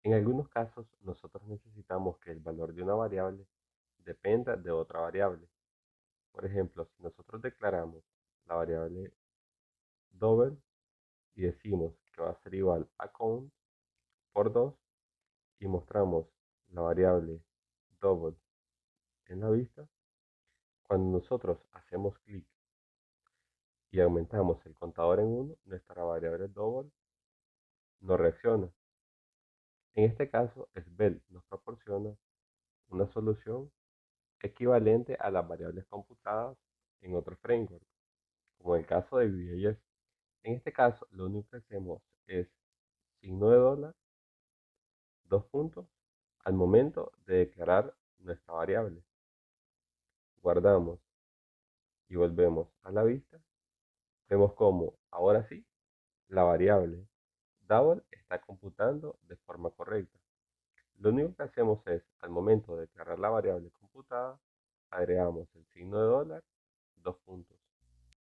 En algunos casos, nosotros necesitamos que el valor de una variable dependa de otra variable. Por ejemplo, si nosotros declaramos la variable double y decimos que va a ser igual a count por 2 y mostramos la variable double en la vista, cuando nosotros hacemos clic y aumentamos el contador en 1, nuestra variable double no reacciona. En este caso, Svelte nos proporciona una solución equivalente a las variables computadas en otro framework, como el caso de Vue.js. En este caso, lo único que hacemos es signo de dólar, dos puntos, al momento de declarar nuestra variable. Guardamos y volvemos a la vista. Vemos como, ahora sí, la variable double está computando de forma correcta. Lo único que hacemos es, al momento de declarar la variable computada, agregamos el signo de dólar, dos puntos.